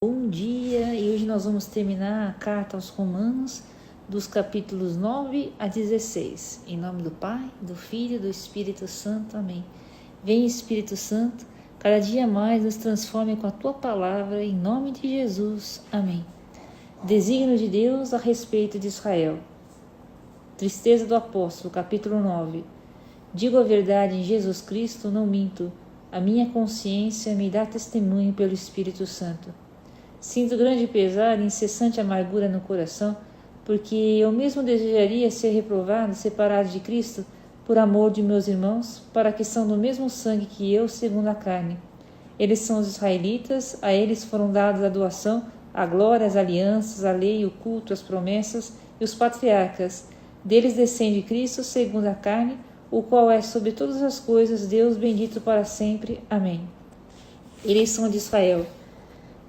Bom dia, e hoje nós vamos terminar a carta aos Romanos, dos capítulos 9 a 16. Em nome do Pai, do Filho e do Espírito Santo. Amém. Vem, Espírito Santo, cada dia mais nos transforme com a Tua palavra, em nome de Jesus. Amém. Desígnio de Deus a respeito de Israel. Tristeza do Apóstolo, capítulo 9. Digo a verdade em Jesus Cristo, não minto. A minha consciência me dá testemunho pelo Espírito Santo. Sinto grande pesar e incessante amargura no coração, porque eu mesmo desejaria ser reprovado, separado de Cristo, por amor de meus irmãos, para que são do mesmo sangue que eu, segundo a carne. Eles são os israelitas, a eles foram dados a doação, a glória, as alianças, a lei, o culto, as promessas e os patriarcas. Deles descende Cristo, segundo a carne, o qual é sobre todas as coisas, Deus bendito para sempre. Amém. Eles são de Israel.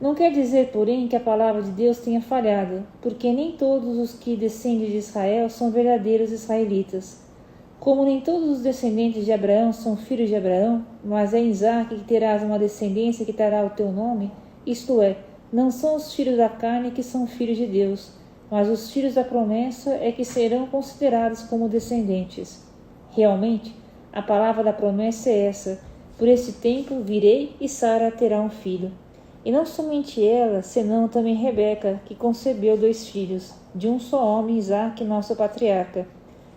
Não quer dizer, porém, que a palavra de Deus tenha falhado, porque nem todos os que descendem de Israel são verdadeiros israelitas. Como nem todos os descendentes de Abraão são filhos de Abraão, mas é em Isaque que terás uma descendência que terá o teu nome, isto é, não são os filhos da carne que são filhos de Deus, mas os filhos da promessa é que serão considerados como descendentes. Realmente, a palavra da promessa é essa: por esse tempo virei e Sara terá um filho. E não somente ela, senão também Rebeca, que concebeu 2 filhos, de um só homem, Isaque, nosso patriarca.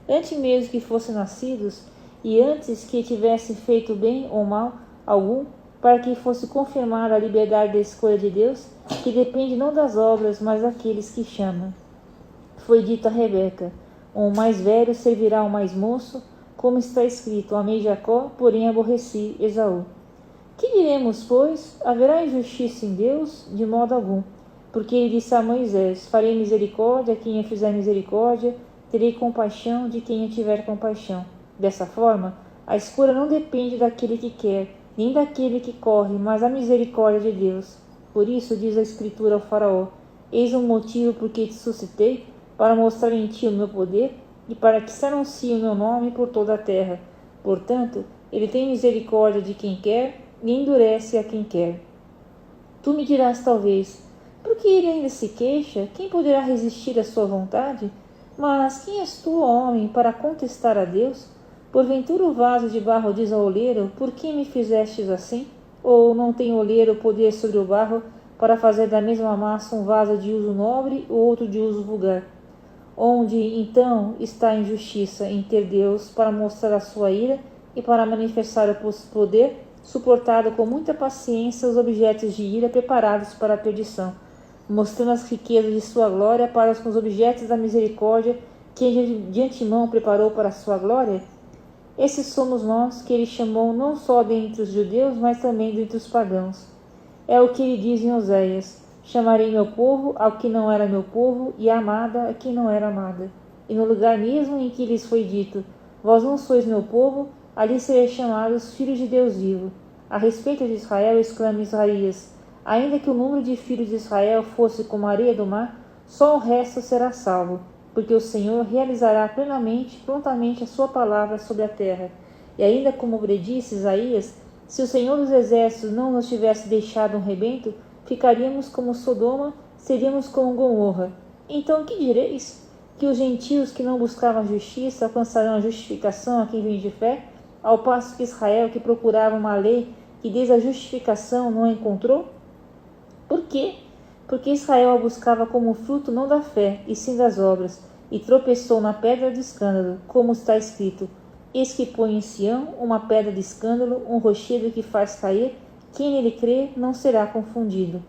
Antes mesmo que fossem nascidos, e antes que tivessem feito bem ou mal algum, para que fosse confirmada a liberdade da escolha de Deus, que depende não das obras, mas daqueles que chamam. Foi dito a Rebeca: o mais velho servirá ao mais moço, como está escrito: amei Jacó, porém aborreci Esaú. Que diremos, pois? Haverá injustiça em Deus? De modo algum. Porque ele disse a Moisés: farei misericórdia a quem eu fizer misericórdia, terei compaixão de quem eu tiver compaixão. Dessa forma, a escolha não depende daquele que quer, nem daquele que corre, mas da misericórdia de Deus. Por isso diz a Escritura ao faraó: eis um motivo por que te suscitei, para mostrar em ti o meu poder, e para que se anuncie o meu nome por toda a terra. Portanto, ele tem misericórdia de quem quer, e endurece a quem quer. Tu me dirás talvez: por que ele ainda se queixa? Quem poderá resistir à sua vontade? Mas quem és tu, homem, para contestar a Deus? Porventura o vaso de barro diz ao oleiro: por que me fizestes assim? Ou não tem oleiro poder sobre o barro, para fazer da mesma massa um vaso de uso nobre ou outro de uso vulgar? Onde, então, está a injustiça em ter Deus para mostrar a sua ira e para manifestar o poder, suportado com muita paciência os objetos de ira preparados para a perdição, mostrando as riquezas de sua glória para os objetos da misericórdia que de antemão preparou para a sua glória? Esses somos nós que ele chamou não só dentre os judeus, mas também dentre os pagãos. É o que ele diz em Oséias: chamarei meu povo ao que não era meu povo, e a amada a quem não era amada. E no lugar mesmo em que lhes foi dito: vós não sois meu povo, ali sereis chamados filhos de Deus vivo. A respeito de Israel, exclama Isaías: ainda que o número de filhos de Israel fosse como a areia do mar, só o resto será salvo, porque o Senhor realizará prontamente a sua palavra sobre a terra. E ainda como predisse Isaías, se o Senhor dos Exércitos não nos tivesse deixado um rebento, ficaríamos como Sodoma, seríamos como Gomorra. Então que direis? Que os gentios que não buscavam a justiça alcançarão a justificação a quem vem de fé? Ao passo que Israel, que procurava uma lei que desde a justificação não a encontrou? Por quê? Porque Israel a buscava como fruto não da fé, e sim das obras, e tropeçou na pedra de escândalo, como está escrito: eis que põe em Sião uma pedra de escândalo, um rochedo que faz cair, quem nele crê não será confundido.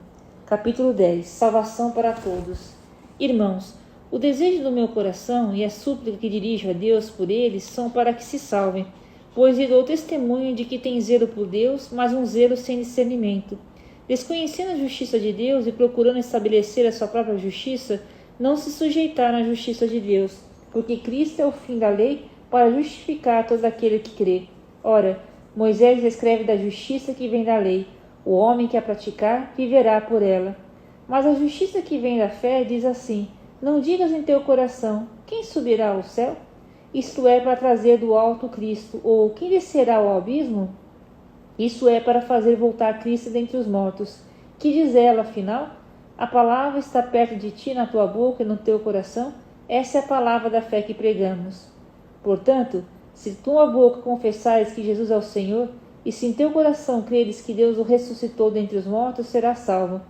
Capítulo 10. Salvação para todos. Irmãos, o desejo do meu coração e a súplica que dirijo a Deus por eles são para que se salvem, pois lhe dou testemunho de que tem zelo por Deus, mas um zelo sem discernimento. Desconhecendo a justiça de Deus e procurando estabelecer a sua própria justiça, não se sujeitaram à justiça de Deus, porque Cristo é o fim da lei para justificar todo aquele que crê. Ora, Moisés escreve da justiça que vem da lei: o homem que a praticar viverá por ela. Mas a justiça que vem da fé diz assim: não digas em teu coração: quem subirá ao céu? Isto é, para trazer do alto Cristo. Ou quem descerá ao abismo? Isso é, para fazer voltar Cristo dentre os mortos. Que diz ela, afinal? A palavra está perto de ti, na tua boca e no teu coração. Essa é a palavra da fé que pregamos. Portanto, se tua boca confessares que Jesus é o Senhor, e se em teu coração creres que Deus o ressuscitou dentre os mortos, serás salvo.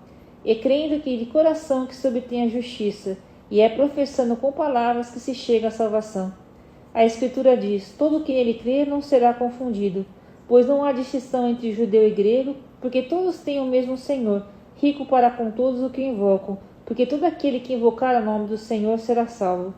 E crendo que de coração que se obtém a justiça, e é professando com palavras que se chega à salvação. A Escritura diz: todo que nele crer não será confundido, pois não há distinção entre judeu e grego, porque todos têm o mesmo Senhor, rico para com todos o que invocam, porque todo aquele que invocar o nome do Senhor será salvo.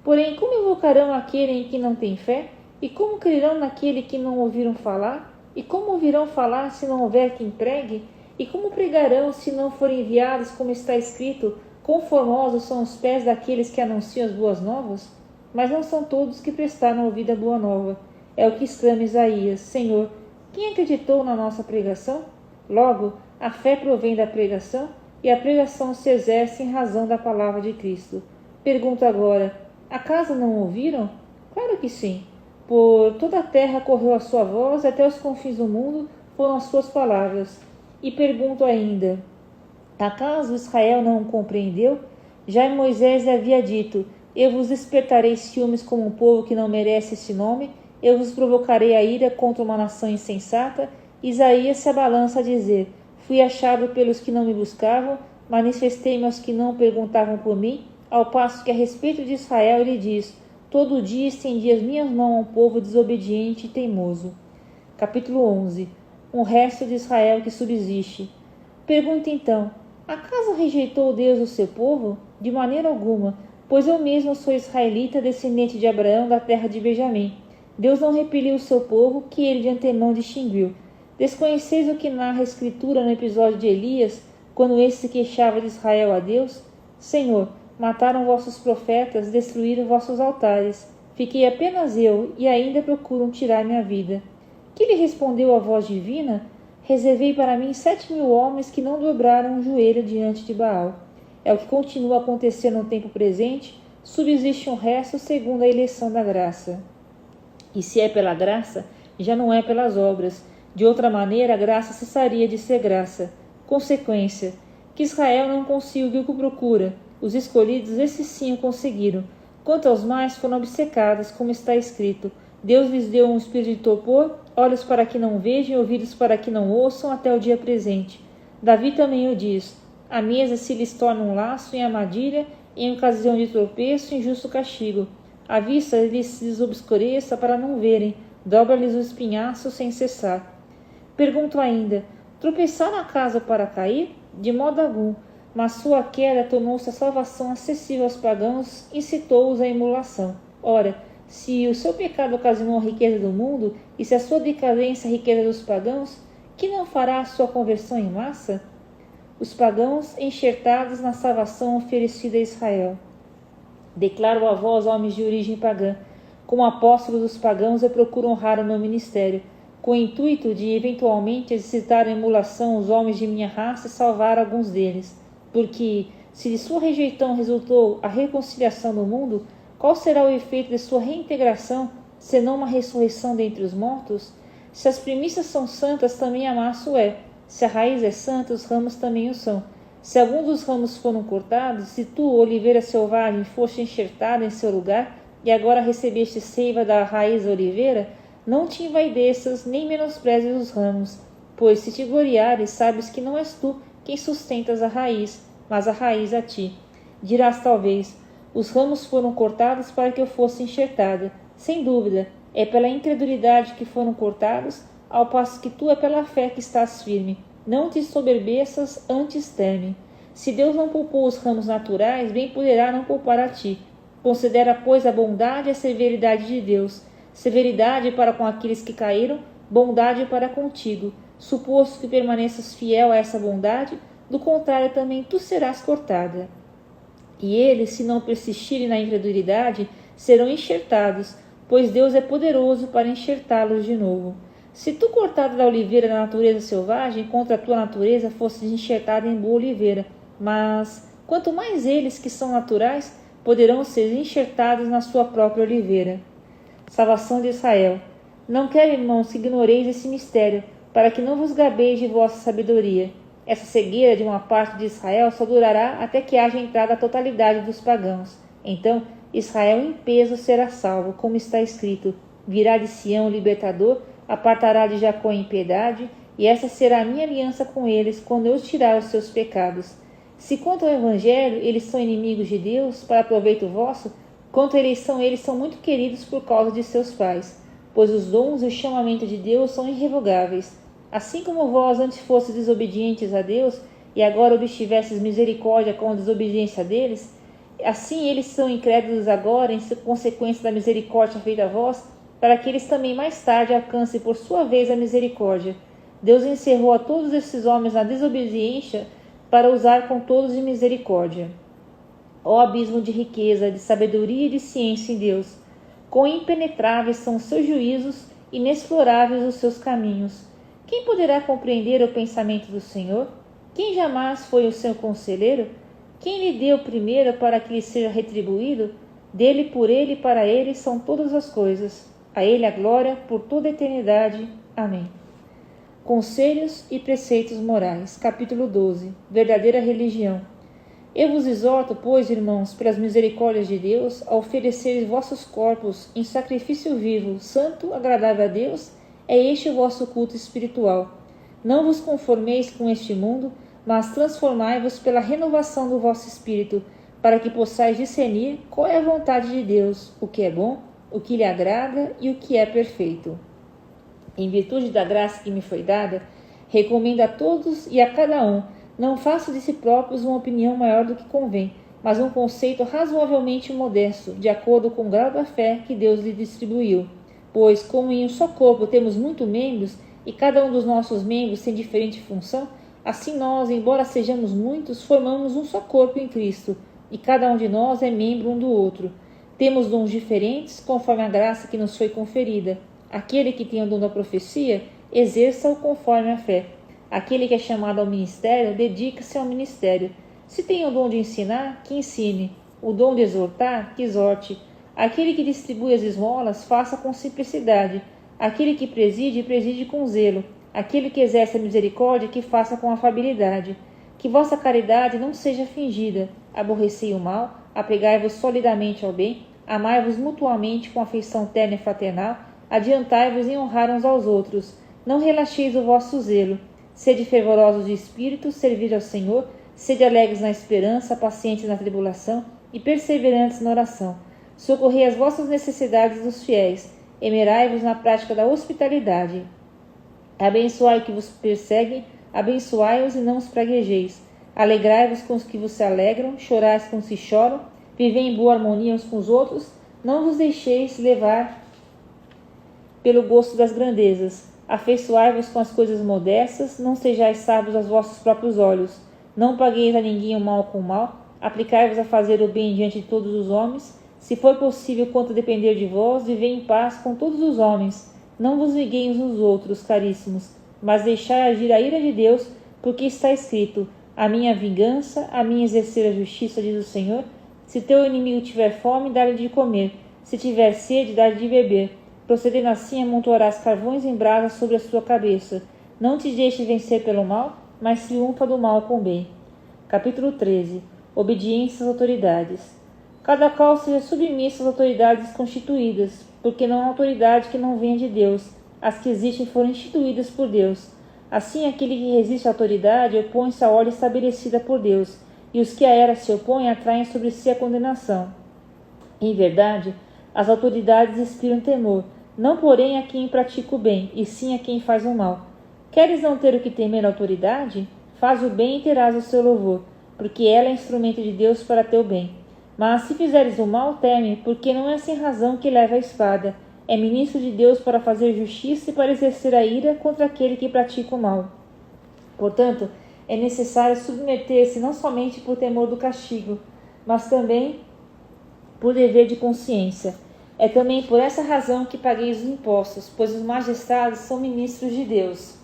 Porém, como invocarão aquele em que não têm fé? E como crerão naquele que não ouviram falar? E como ouvirão falar se não houver quem pregue? E como pregarão se não forem enviados, como está escrito: quão formosos são os pés daqueles que anunciam as boas novas? Mas não são todos que prestaram ouvido à boa nova. É o que exclama Isaías: Senhor, quem acreditou na nossa pregação? Logo, a fé provém da pregação, e a pregação se exerce em razão da palavra de Cristo. Pergunto agora: acaso não ouviram? Claro que sim. Por toda a terra correu a sua voz, até os confins do mundo foram as suas palavras. E pergunto ainda: acaso Israel não o compreendeu? Já Moisés lhe havia dito: eu vos despertarei ciúmes como um povo que não merece esse nome, eu vos provocarei a ira contra uma nação insensata. Isaías se abalança a dizer: fui achado pelos que não me buscavam, manifestei-me aos que não perguntavam por mim, ao passo que a respeito de Israel ele diz: todo dia estendi as minhas mãos a um povo desobediente e teimoso. Capítulo 11. Um resto de Israel que subsiste. Pergunta então: acaso rejeitou Deus o seu povo? De maneira alguma, pois eu mesmo sou israelita, descendente de Abraão, da terra de Benjamim. Deus não repeliu o seu povo, que ele de antemão distinguiu. Desconheceis o que narra a Escritura no episódio de Elias, quando esse se queixava de Israel a Deus? Senhor, mataram vossos profetas, destruíram vossos altares. Fiquei apenas eu, e ainda procuram tirar minha vida. Que lhe respondeu a voz divina? Reservei para mim 7.000 homens que não dobraram o joelho diante de Baal. É o que continua a acontecer no tempo presente, subsiste um resto segundo a eleição da graça. E se é pela graça, já não é pelas obras. De outra maneira, a graça cessaria de ser graça. Consequência: que Israel não conseguiu o que procura. Os escolhidos, esses sim o conseguiram. Quanto aos mais, foram obcecados, como está escrito: Deus lhes deu um espírito de torpor, olhos para que não vejam e ouvidos para que não ouçam, até o dia presente. Davi também o diz: a mesa se lhes torna um laço em armadilha, em ocasião de tropeço e injusto castigo. A vista lhes se desobscureça para não verem, dobra-lhes o espinhaço sem cessar. Pergunto ainda: tropeçaram acaso para cair? De modo algum, mas sua queda tornou-se a salvação acessível aos pagãos, incitou-os à emulação. Ora, se o seu pecado ocasionou a riqueza do mundo, e se a sua decadência a riqueza dos pagãos, que não fará a sua conversão em massa? Os pagãos enxertados na salvação oferecida a Israel. Declaro a vós, homens de origem pagã: como apóstolos dos pagãos, eu procuro honrar o meu ministério, com o intuito de, eventualmente, exercitar a emulação os homens de minha raça e salvar alguns deles. Porque, se de sua rejeição resultou a reconciliação do mundo, qual será o efeito de sua reintegração, senão uma ressurreição dentre os mortos? Se as primícias são santas, também a massa o é. Se a raiz é santa, os ramos também o são. Se alguns dos ramos foram cortados, se tu, oliveira selvagem, foste enxertada em seu lugar, e agora recebeste seiva da raiz da oliveira, não te envaideças, nem menosprezes os ramos, pois se te gloriares, sabes que não és tu quem sustentas a raiz, mas a raiz a ti. Dirás talvez: os ramos foram cortados para que eu fosse enxertada. Sem dúvida, é pela incredulidade que foram cortados, ao passo que tu é pela fé que estás firme. Não te soberbeças, antes teme. Se Deus não poupou os ramos naturais, bem poderá não poupar a ti. Considera, pois, a bondade e a severidade de Deus. Severidade para com aqueles que caíram, bondade para contigo. Suposto que permaneças fiel a essa bondade, do contrário também tu serás cortada. E eles, se não persistirem na incredulidade, serão enxertados, pois Deus é poderoso para enxertá-los de novo. Se tu, cortado da oliveira da natureza selvagem, contra a tua natureza fosses enxertado em boa oliveira, mas, quanto mais eles que são naturais, poderão ser enxertados na sua própria oliveira. Salvação de Israel. Não quero, irmãos, que ignoreis esse mistério, para que não vos gabeis de vossa sabedoria. Essa cegueira de uma parte de Israel só durará até que haja entrada a totalidade dos pagãos. Então, Israel em peso será salvo, como está escrito: virá de Sião o libertador, apartará de Jacó a impiedade, e essa será a minha aliança com eles, quando eu os tirar os seus pecados. Se quanto ao Evangelho eles são inimigos de Deus, para proveito vosso, quanto eles são muito queridos por causa de seus pais, pois os dons e o chamamento de Deus são irrevogáveis. Assim como vós antes fostes desobedientes a Deus, e agora obtivestes misericórdia com a desobediência deles, assim eles são incrédulos agora, em consequência da misericórdia feita a vós, para que eles também mais tarde alcancem por sua vez a misericórdia. Deus encerrou a todos esses homens na desobediência para usar com todos de misericórdia. Ó abismo de riqueza, de sabedoria e de ciência em Deus! Quão impenetráveis são os seus juízos, inexploráveis os seus caminhos! Quem poderá compreender o pensamento do Senhor? Quem jamais foi o seu conselheiro? Quem lhe deu primeiro para que lhe seja retribuído? Dele, por ele e para ele são todas as coisas. A ele a glória por toda a eternidade. Amém. Conselhos e preceitos morais. Capítulo 12. Verdadeira religião. Eu vos exorto, pois, irmãos, pelas misericórdias de Deus, a ofereceres vossos corpos em sacrifício vivo, santo, agradável a Deus. É este o vosso culto espiritual. Não vos conformeis com este mundo, mas transformai-vos pela renovação do vosso espírito, para que possais discernir qual é a vontade de Deus, o que é bom, o que lhe agrada e o que é perfeito. Em virtude da graça que me foi dada, recomendo a todos e a cada um, não façam de si próprios uma opinião maior do que convém, mas um conceito razoavelmente modesto, de acordo com o grau da fé que Deus lhe distribuiu. Pois, como em um só corpo temos muitos membros, e cada um dos nossos membros tem diferente função, assim nós, embora sejamos muitos, formamos um só corpo em Cristo, e cada um de nós é membro um do outro. Temos dons diferentes, conforme a graça que nos foi conferida. Aquele que tem o dom da profecia, exerça-o conforme a fé. Aquele que é chamado ao ministério, dedica-se ao ministério. Se tem o dom de ensinar, que ensine. O dom de exortar, que exorte. Aquele que distribui as esmolas, faça com simplicidade. Aquele que preside, preside com zelo. Aquele que exerce a misericórdia, que faça com afabilidade. Que vossa caridade não seja fingida. Aborrecei o mal, apegai-vos solidamente ao bem, amai-vos mutuamente com afeição terna e fraternal, adiantai-vos em honrar uns aos outros. Não relaxeis o vosso zelo. Sede fervorosos de espírito, servi ao Senhor, sede alegres na esperança, pacientes na tribulação e perseverantes na oração. Socorrei as vossas necessidades dos fiéis, emerai-vos na prática da hospitalidade. Abençoai os que vos perseguem, abençoai-os e não os praguejeis. Alegrai-vos com os que vos alegram, chorais com os que choram, vivei em boa harmonia uns com os outros, não vos deixeis levar pelo gosto das grandezas. Afeiçoai-vos com as coisas modestas, não sejais sábios aos vossos próprios olhos. Não pagueis a ninguém o mal com o mal, aplicai-vos a fazer o bem diante de todos os homens. Se for possível, quanto depender de vós, vivei em paz com todos os homens. Não vos liguei uns nos outros, caríssimos, mas deixai agir a ira de Deus, porque está escrito: a minha vingança, a minha exercer a justiça, diz o Senhor. Se teu inimigo tiver fome, dá-lhe de comer. Se tiver sede, dá-lhe de beber. Procedendo assim, amontoarás carvões em brasa sobre a sua cabeça. Não te deixes vencer pelo mal, mas triunfa do mal com o bem. Capítulo 13. Obediência às autoridades. Cada qual seja submisso às autoridades constituídas, porque não há autoridade que não venha de Deus. As que existem foram instituídas por Deus. Assim, aquele que resiste à autoridade opõe-se à ordem estabelecida por Deus, e os que a ela se opõem atraem sobre si a condenação. Em verdade, as autoridades inspiram temor, não porém a quem pratica o bem, e sim a quem faz o mal. Queres não ter o que temer a autoridade? Faz o bem e terás o seu louvor, porque ela é instrumento de Deus para teu bem. Mas se fizeres o mal, teme, porque não é sem razão que leva a espada. É ministro de Deus para fazer justiça e para exercer a ira contra aquele que pratica o mal. Portanto, é necessário submeter-se não somente por temor do castigo, mas também por dever de consciência. É também por essa razão que pagueis os impostos, pois os magistrados são ministros de Deus.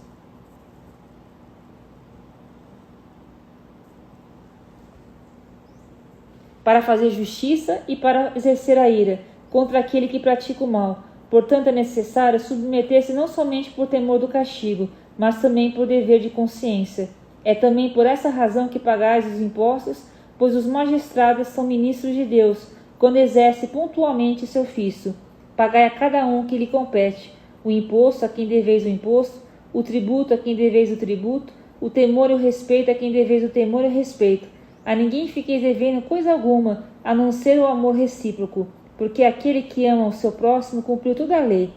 Para fazer justiça e para exercer a ira contra aquele que pratica o mal. Portanto, é necessário submeter-se não somente por temor do castigo, mas também por dever de consciência. É também por essa razão que pagais os impostos, pois os magistrados são ministros de Deus, quando exerce pontualmente seu ofício. Pagai a cada um que lhe compete, o imposto a quem deveis o imposto, o tributo a quem deveis o tributo, o temor e o respeito a quem deveis o temor e o respeito. A ninguém fiqueis devendo coisa alguma, a não ser o amor recíproco, porque aquele que ama o seu próximo cumpriu toda a lei.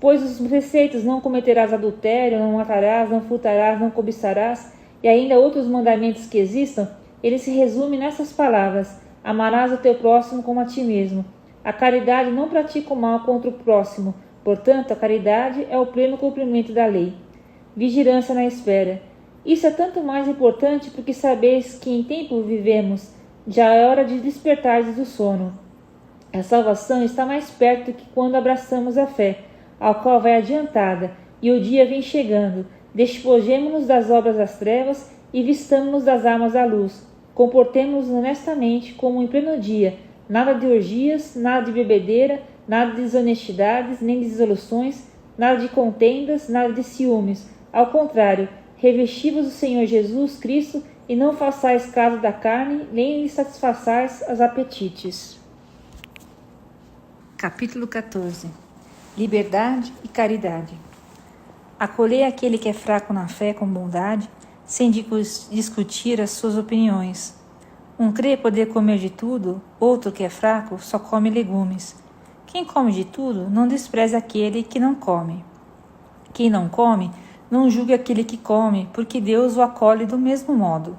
Pois os preceitos: não cometerás adultério, não matarás, não furtarás, não cobiçarás, e ainda outros mandamentos que existam, ele se resume nessas palavras: amarás o teu próximo como a ti mesmo. A caridade não pratica o mal contra o próximo, portanto, a caridade é o pleno cumprimento da lei. Vigilância na espera. Isso é tanto mais importante porque sabeis que em tempo vivemos, já é hora de despertardes do sono. A salvação está mais perto que quando abraçamos a fé, ao qual vai adiantada, e o dia vem chegando. Despojemo-nos das obras das trevas e vistamo-nos das armas da luz. Comportemo-nos honestamente como em pleno dia, nada de orgias, nada de bebedeira, nada de desonestidades, nem de dissoluções, nada de contendas, nada de ciúmes. Ao contrário, revesti-vos do Senhor Jesus Cristo e não façais caso da carne, nem lhe satisfaçais os apetites. Capítulo 14. Liberdade e caridade. Acolhei aquele que é fraco na fé com bondade, sem discutir as suas opiniões. Um crê poder comer de tudo, outro que é fraco só come legumes. Quem come de tudo não despreze aquele que não come. Quem não come, não julgue aquele que come, porque Deus o acolhe do mesmo modo.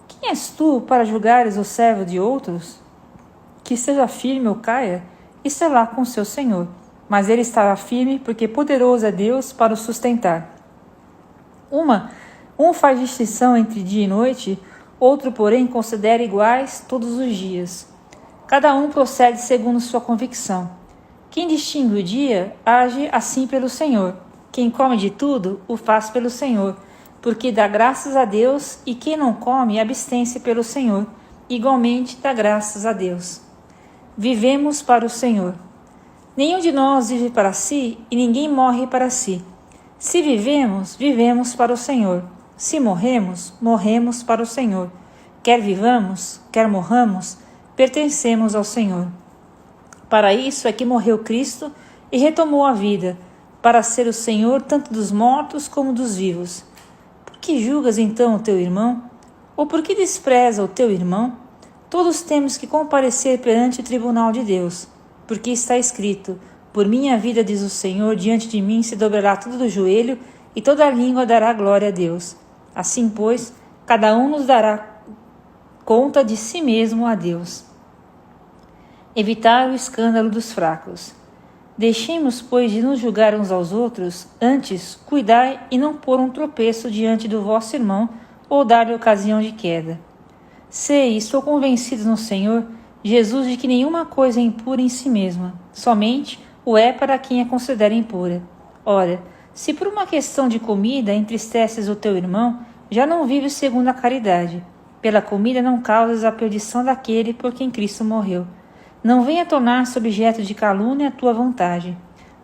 Quem és tu para julgares o servo de outros? Que seja firme ou caia, isso é lá com seu Senhor, mas ele estará firme porque poderoso é Deus para o sustentar. Um faz distinção entre dia e noite, outro, porém, considera iguais todos os dias. Cada um procede segundo sua convicção. Quem distingue o dia, age assim pelo Senhor. Quem come de tudo, o faz pelo Senhor, porque dá graças a Deus, e quem não come, abstém-se pelo Senhor, igualmente dá graças a Deus. Vivemos para o Senhor. Nenhum de nós vive para si, e ninguém morre para si. Se vivemos, vivemos para o Senhor. Se morremos, morremos para o Senhor. Quer vivamos, quer morramos, pertencemos ao Senhor. Para isso é que morreu Cristo e retomou a vida, para ser o Senhor tanto dos mortos como dos vivos. Por que julgas então o teu irmão? Ou por que despreza o teu irmão? Todos temos que comparecer perante o tribunal de Deus, porque está escrito: por minha vida, diz o Senhor, diante de mim se dobrará todo o joelho e toda língua dará glória a Deus. Assim, pois, cada um nos dará conta de si mesmo a Deus. Evitar o escândalo dos fracos. Deixemos, pois, de nos julgar uns aos outros, antes cuidai e não pôr um tropeço diante do vosso irmão ou dar-lhe ocasião de queda. Sei e estou convencido no Senhor Jesus de que nenhuma coisa é impura em si mesma, somente o é para quem a considera impura. Ora, se por uma questão de comida entristeces o teu irmão, já não vives segundo a caridade. Pela comida não causas a perdição daquele por quem Cristo morreu. Não venha tornar-se objeto de calúnia a tua vontade.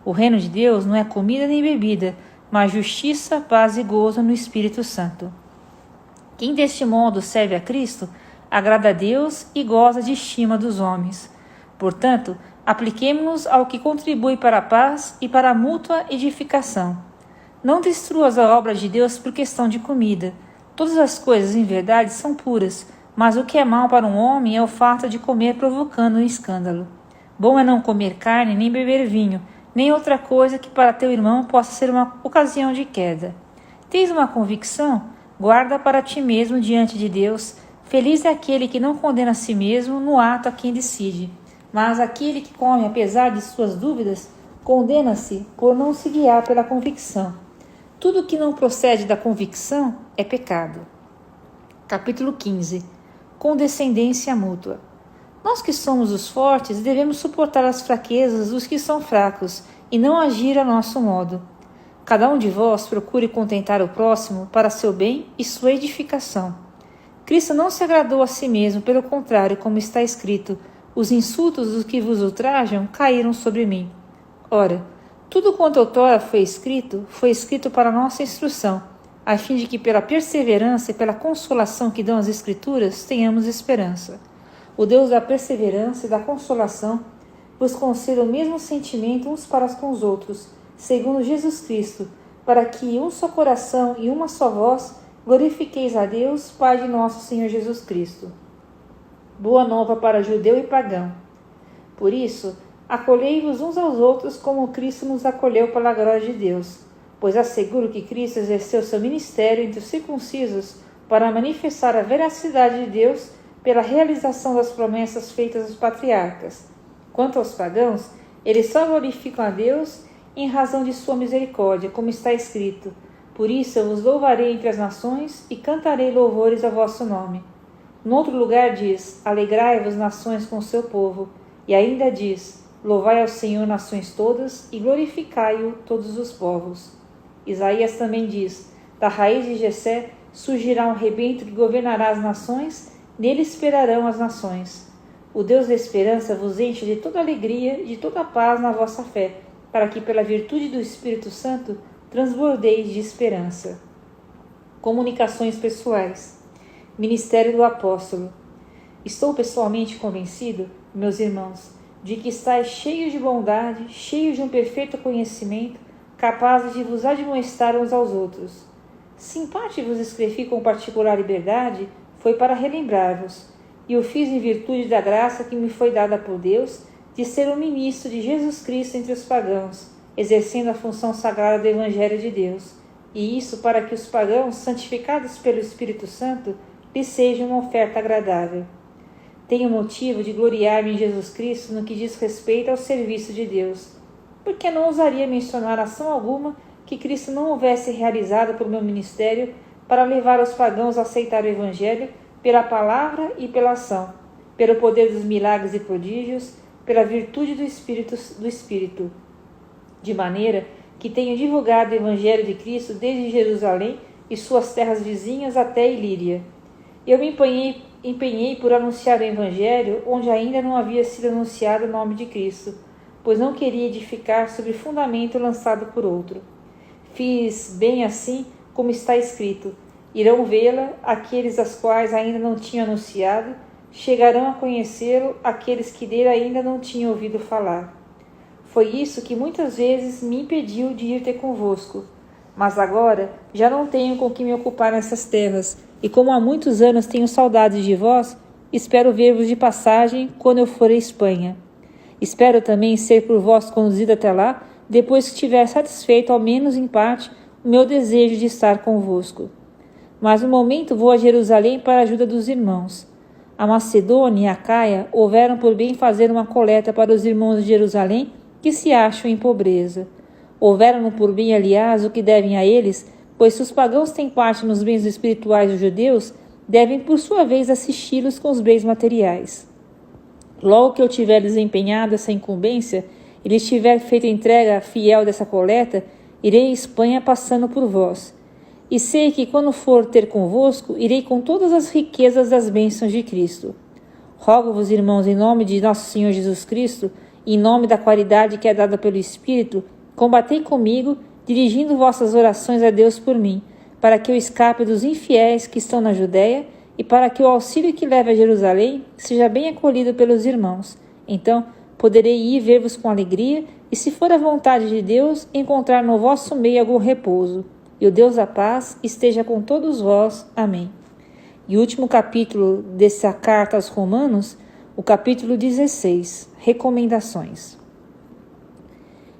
O reino de Deus não é comida nem bebida, mas justiça, paz e gozo no Espírito Santo. Quem deste modo serve a Cristo, agrada a Deus e goza de estima dos homens. Portanto, apliquemo-nos ao que contribui para a paz e para a mútua edificação. Não destruas a obra de Deus por questão de comida. Todas as coisas, em verdade, são puras, mas o que é mal para um homem é o fato de comer provocando um escândalo. Bom é não comer carne, nem beber vinho, nem outra coisa que para teu irmão possa ser uma ocasião de queda. Tens uma convicção? Guarda para ti mesmo diante de Deus. Feliz é aquele que não condena a si mesmo no ato a quem decide. Mas aquele que come apesar de suas dúvidas, condena-se por não se guiar pela convicção. Tudo que não procede da convicção é pecado. Capítulo 15. Condescendência mútua. Nós que somos os fortes devemos suportar as fraquezas dos que são fracos e não agir a nosso modo. Cada um de vós procure contentar o próximo para seu bem e sua edificação. Cristo não se agradou a si mesmo, pelo contrário, como está escrito: os insultos dos que vos ultrajam caíram sobre mim. Ora, tudo quanto outrora foi escrito para nossa instrução, a fim de que pela perseverança e pela consolação que dão as Escrituras tenhamos esperança. O Deus da perseverança e da consolação vos conceda o mesmo sentimento uns para com os outros, segundo Jesus Cristo, para que um só coração e uma só voz glorifiqueis a Deus, Pai de nosso Senhor Jesus Cristo. Boa nova para judeu e pagão. Por isso, acolhei-vos uns aos outros como Cristo nos acolheu pela glória de Deus, pois asseguro que Cristo exerceu seu ministério entre os circuncisos para manifestar a veracidade de Deus pela realização das promessas feitas aos patriarcas. Quanto aos pagãos, eles só glorificam a Deus em razão de sua misericórdia, como está escrito: por isso eu vos louvarei entre as nações e cantarei louvores ao vosso nome. No outro lugar diz: alegrai-vos, nações, com o seu povo. E ainda diz: louvai ao Senhor, nações todas, e glorificai-o, todos os povos. Isaías também diz: da raiz de Jessé surgirá um rebento que governará as nações, nele esperarão as nações. O Deus da esperança vos enche de toda alegria e de toda paz na vossa fé, para que pela virtude do Espírito Santo transbordeis de esperança. Comunicações pessoais. Ministério do Apóstolo. Estou pessoalmente convencido, meus irmãos, de que estáis cheios de bondade, cheios de um perfeito conhecimento, capazes de vos admoestar uns aos outros. Se em parte vos escrevi com particular liberdade, foi para relembrar-vos, e o fiz em virtude da graça que me foi dada por Deus, de ser um ministro de Jesus Cristo entre os pagãos, exercendo a função sagrada do Evangelho de Deus, e isso para que os pagãos, santificados pelo Espírito Santo, lhes seja uma oferta agradável. Tenho motivo de gloriar-me em Jesus Cristo no que diz respeito ao serviço de Deus, porque não ousaria mencionar ação alguma que Cristo não houvesse realizado por meu ministério para levar os pagãos a aceitar o Evangelho pela palavra e pela ação, pelo poder dos milagres e prodígios, pela virtude do Espírito, de maneira que tenho divulgado o Evangelho de Cristo desde Jerusalém e suas terras vizinhas até Ilíria. Eu me empenhei por anunciar o Evangelho onde ainda não havia sido anunciado o nome de Cristo, pois não queria edificar sobre fundamento lançado por outro. Fiz bem assim como está escrito: irão vê-la aqueles aos quais ainda não tinha anunciado, chegarão a conhecê-lo aqueles que dele ainda não tinham ouvido falar. Foi isso que muitas vezes me impediu de ir ter convosco. Mas agora já não tenho com que me ocupar nessas terras, e como há muitos anos tenho saudades de vós, espero ver-vos de passagem quando eu for à Espanha. Espero também ser por vós conduzido até lá, depois que tiver satisfeito, ao menos em parte, o meu desejo de estar convosco. Mas no momento vou a Jerusalém para a ajuda dos irmãos. A Macedônia e a Caia houveram por bem fazer uma coleta para os irmãos de Jerusalém que se acham em pobreza. Houveram-no por bem, aliás, o que devem a eles, pois se os pagãos têm parte nos bens espirituais dos judeus, devem por sua vez assisti-los com os bens materiais. Logo que eu tiver desempenhado essa incumbência e lhes tiver feito entrega fiel dessa coleta, irei à Espanha passando por vós. E sei que quando for ter convosco, irei com todas as riquezas das bênçãos de Cristo. Rogo-vos, irmãos, em nome de nosso Senhor Jesus Cristo, e em nome da caridade que é dada pelo Espírito, combatei comigo, dirigindo vossas orações a Deus por mim, para que eu escape dos infiéis que estão na Judéia e para que o auxílio que leve a Jerusalém seja bem acolhido pelos irmãos. Então poderei ir ver-vos com alegria e, se for a vontade de Deus, encontrar no vosso meio algum repouso. E o Deus da paz esteja com todos vós. Amém. E o último capítulo dessa carta aos Romanos, o capítulo 16, Recomendações.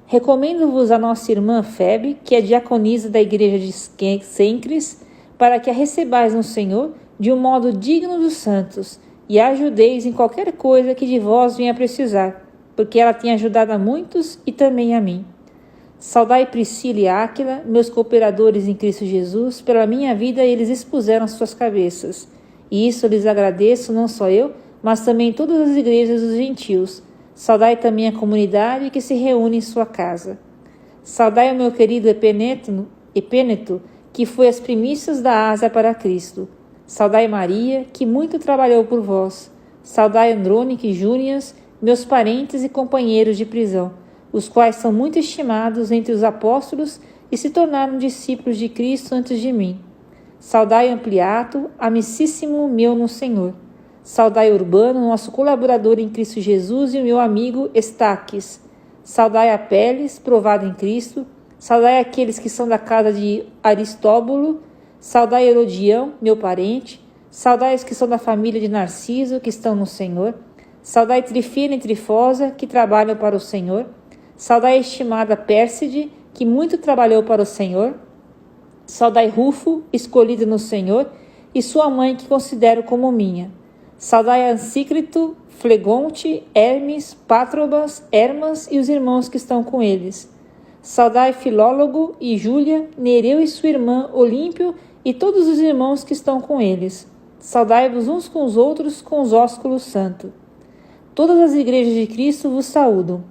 Recomendo-vos a nossa irmã Febe, que é diaconisa da igreja de Cencres, para que a recebais no Senhor de um modo digno dos santos, e a ajudeis em qualquer coisa que de vós venha precisar, porque ela tem ajudado a muitos e também a mim. Saudai Priscila e Áquila, meus cooperadores em Cristo Jesus, pela minha vida eles expuseram suas cabeças, e isso lhes agradeço, não só eu, mas também todas as igrejas dos gentios. Saudai também a comunidade que se reúne em sua casa. Saudai o meu querido Epêneto, que foi as primícias da Ásia para Cristo. Saudai Maria, que muito trabalhou por vós. Saudai Andrônico e Júnias, meus parentes e companheiros de prisão, os quais são muito estimados entre os apóstolos e se tornaram discípulos de Cristo antes de mim. Saudai Ampliato, amicíssimo meu no Senhor. Saudai Urbano, nosso colaborador em Cristo Jesus, e o meu amigo Estaques. Saudai Apeles, provado em Cristo. Saudai aqueles que são da casa de Aristóbulo. Saudai Herodião, meu parente. Saudai os que são da família de Narciso, que estão no Senhor. Saudai Trifena e Trifosa, que trabalham para o Senhor. Saudai a estimada Pérside, que muito trabalhou para o Senhor. Saudai Rufo, escolhido no Senhor, e sua mãe, que considero como minha. Saudai Ansícrito, Flegonte, Hermes, Pátrobas, Hermas e os irmãos que estão com eles. Saudai Filólogo e Júlia, Nereu e sua irmã Olímpio e todos os irmãos que estão com eles. Saudai-vos uns com os outros com os ósculos santos. Todas as igrejas de Cristo vos saúdam.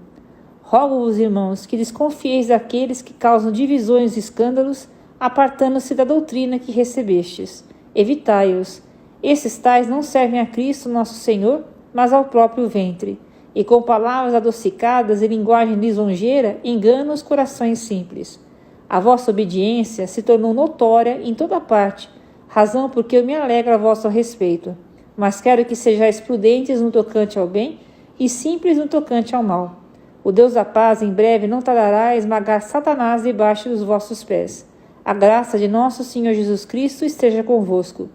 Rogo-vos, irmãos, que desconfieis daqueles que causam divisões e escândalos, apartando-se da doutrina que recebestes. Evitai-os. Esses tais não servem a Cristo nosso Senhor, mas ao próprio ventre, e com palavras adocicadas e linguagem lisonjeira enganam os corações simples. A vossa obediência se tornou notória em toda parte, razão porque eu me alegro a vosso respeito. Mas quero que sejais prudentes no tocante ao bem e simples no tocante ao mal. O Deus da paz em breve não tardará a esmagar Satanás debaixo dos vossos pés. A graça de nosso Senhor Jesus Cristo esteja convosco.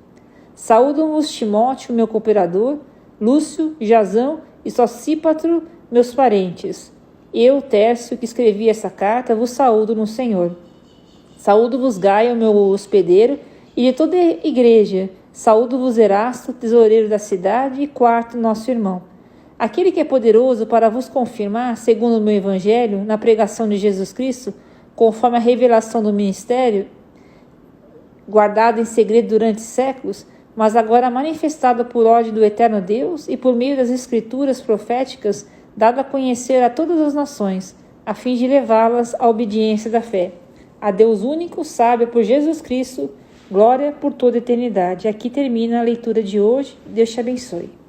Saúdam-vos Timóteo, meu cooperador, Lúcio, Jasão e Sosípatro, meus parentes. Eu, Tércio, que escrevi essa carta, vos saúdo no Senhor. Saúdo-vos Gaio, meu hospedeiro, e de toda a igreja. Saúdo-vos Erasto, tesoureiro da cidade, e Quarto, nosso irmão. Aquele que é poderoso para vos confirmar, segundo o meu evangelho, na pregação de Jesus Cristo, conforme a revelação do ministério, guardado em segredo durante séculos, mas agora manifestado por ordem do eterno Deus e por meio das escrituras proféticas, dado a conhecer a todas as nações, a fim de levá-las à obediência da fé. A Deus único, sábio por Jesus Cristo, glória por toda a eternidade. Aqui termina a leitura de hoje. Deus te abençoe.